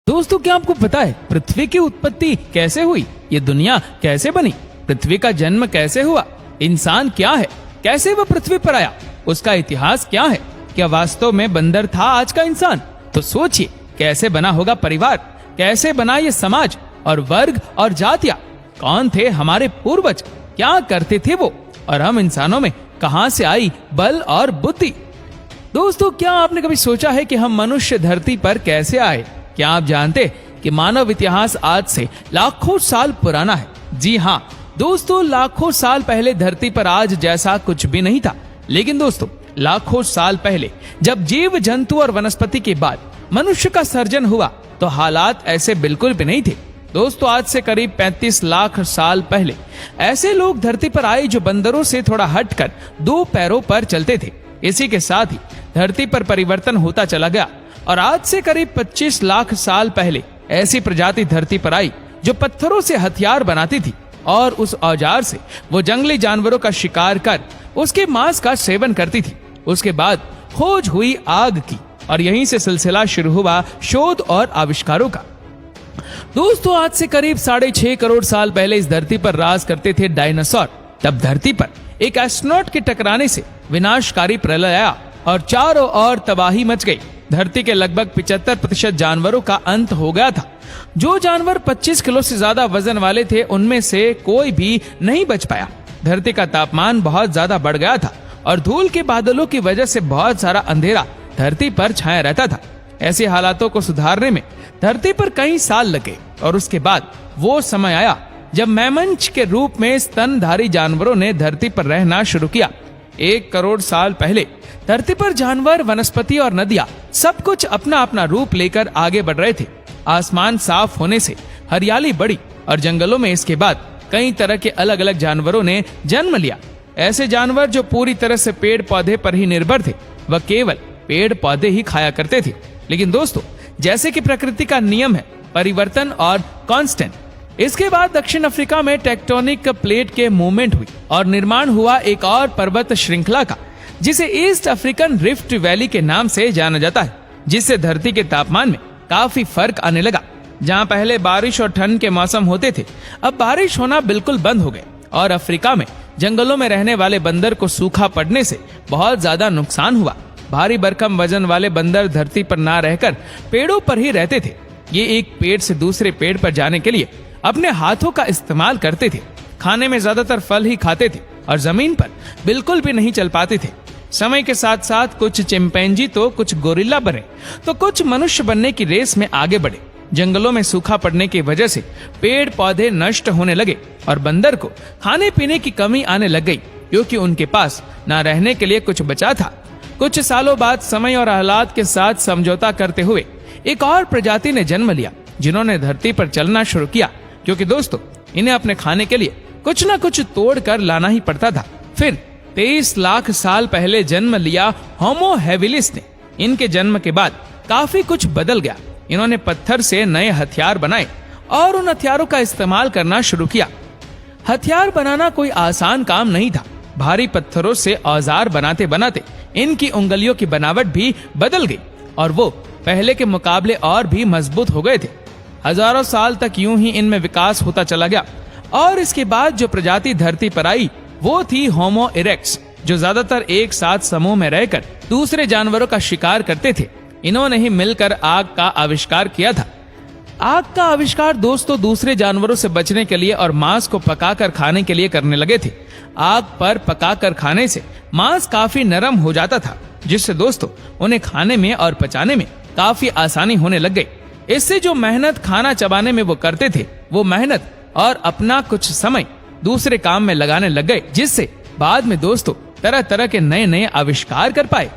दोस्तों, क्या आपको पता है पृथ्वी की उत्पत्ति कैसे हुई? ये दुनिया कैसे बनी? पृथ्वी का जन्म कैसे हुआ? इंसान क्या है? कैसे वह पृथ्वी पर आया? उसका इतिहास क्या है? क्या वास्तव में बंदर था आज का इंसान? तो सोचिए, कैसे बना होगा परिवार? कैसे बना ये समाज और वर्ग और जातियां? कौन थे हमारे पूर्वज? क्या करते थे वो? और हम इंसानों में कहां से आई बल और बुद्धि? दोस्तों, क्या आपने कभी सोचा है कि हम मनुष्य धरती पर कैसे आए? क्या आप जानते कि मानव इतिहास आज से लाखों साल पुराना है? जी हाँ दोस्तों, लाखों साल पहले धरती पर आज जैसा कुछ भी नहीं था। लेकिन दोस्तों, लाखों साल पहले जब जीव जंतु और वनस्पति के बाद मनुष्य का सर्जन हुआ तो हालात ऐसे बिल्कुल भी नहीं थे। दोस्तों, आज से करीब 35 लाख साल पहले ऐसे लोग धरती पर आए जो बंदरों से थोड़ा हटकर 2 पैरों पर चलते थे। इसी के साथ ही धरती पर परिवर्तन होता चला गया और आज से करीब 25 लाख साल पहले ऐसी प्रजाति धरती पर आई जो पत्थरों से हथियार बनाती थी और उस औजार से वो जंगली जानवरों का शिकार कर उसके मांस का सेवन करती थी। उसके बाद खोज हुई आग की और यहीं से सिलसिला शुरू हुआ शोध और आविष्कारों का। दोस्तों, आज से करीब 6.5 करोड़ साल पहले इस धरती पर राज करते थे डायनासोर। तब धरती पर एक एस्ट्रोनॉट के टकराने से विनाशकारी प्रलय आया और चारों ओर तबाही मच गई। धरती के लगभग 75% जानवरों का अंत हो गया था। जो जानवर 25 किलो से ज्यादा वजन वाले थे उनमें से कोई भी नहीं बच पाया। धरती का तापमान बहुत ज्यादा बढ़ गया था और धूल के बादलों की वजह से बहुत सारा अंधेरा धरती पर छाया रहता था। ऐसे हालातों को सुधारने में धरती पर कई साल लगे और उसके बाद वो समय आया जब मैमथ के रूप में स्तनधारी जानवरों ने धरती पर रहना शुरू किया। 1 करोड़ साल पहले धरती पर जानवर, वनस्पति और नदियां सब कुछ अपना अपना रूप लेकर आगे बढ़ रहे थे। आसमान साफ होने से हरियाली बढ़ी और जंगलों में इसके बाद कई तरह के अलग अलग जानवरों ने जन्म लिया। ऐसे जानवर जो पूरी तरह से पेड़ पौधे पर ही निर्भर थे, वह केवल पेड़ पौधे ही खाया करते थे। लेकिन दोस्तों, जैसे कि प्रकृति का नियम है परिवर्तन और कांस्टेंट, इसके बाद दक्षिण अफ्रीका में टेक्टोनिक प्लेट के मूवमेंट हुई और निर्माण हुआ एक और पर्वत श्रृंखला का, जिसे ईस्ट अफ्रीकन रिफ्ट वैली के नाम से जाना जाता है, जिससे धरती के तापमान में काफी फर्क आने लगा। जहां पहले बारिश और ठंड के मौसम होते थे, अब बारिश होना बिल्कुल बंद हो गए और अफ्रीका में जंगलों में रहने वाले बंदर को सूखा पड़ने से बहुत ज्यादा नुकसान हुआ। भारी भरकम वजन वाले बंदर धरती पर ना रहकर पेड़ों पर ही रहते थे। ये एक पेड़ से दूसरे पेड़ पर जाने के लिए अपने हाथों का इस्तेमाल करते थे। खाने में ज्यादातर फल ही खाते थे और जमीन पर बिल्कुल भी नहीं चल पाते थे। समय के साथ साथ कुछ चिंपैंजी तो कुछ गोरिल्ला बने तो कुछ मनुष्य बनने की रेस में आगे बढ़े। जंगलों में सूखा पड़ने की वजह से पेड़ पौधे नष्ट होने लगे और बंदर को खाने पीने की कमी आने लग गई, क्योंकि उनके पास न रहने के लिए कुछ बचा था। कुछ सालों बाद समय और हालात के साथ समझौता करते हुए एक और प्रजाति ने जन्म लिया, जिन्होंने धरती पर चलना शुरू किया, क्योंकि दोस्तों इन्हें अपने खाने के लिए कुछ न कुछ तोड़ कर लाना ही पड़ता था। फिर 23 लाख साल पहले जन्म लिया होमो हैबिलिस ने। इनके जन्म के बाद काफी कुछ बदल गया। इन्होंने पत्थर से नए हथियार बनाए और उन हथियारों का इस्तेमाल करना शुरू किया। हथियार बनाना कोई आसान काम नहीं था। भारी पत्थरों से औजार बनाते बनाते इनकी उंगलियों की बनावट भी बदल गई और वो पहले के मुकाबले और भी मजबूत हो गए थे। हजारों साल तक यूं ही इनमें विकास होता चला गया और इसके बाद जो प्रजाति धरती पर आई वो थी होमो इरेक्ट्स, जो ज्यादातर एक साथ समूह में रहकर दूसरे जानवरों का शिकार करते थे। इन्होंने ही मिलकर आग का आविष्कार किया था। आग का आविष्कार दोस्तों दूसरे जानवरों से बचने के लिए और मांस को पकाकर खाने के लिए करने लगे थे। आग पर पकाकर खाने से मांस काफी नरम हो जाता था, जिससे दोस्तों उन्हें खाने में और पचाने में काफी आसानी होने लग गई। इससे जो मेहनत खाना चबाने में वो करते थे, वो मेहनत और अपना कुछ समय दूसरे काम में लगाने लग गए, जिससे बाद में दोस्तों तरह तरह के नए नए आविष्कार कर पाए।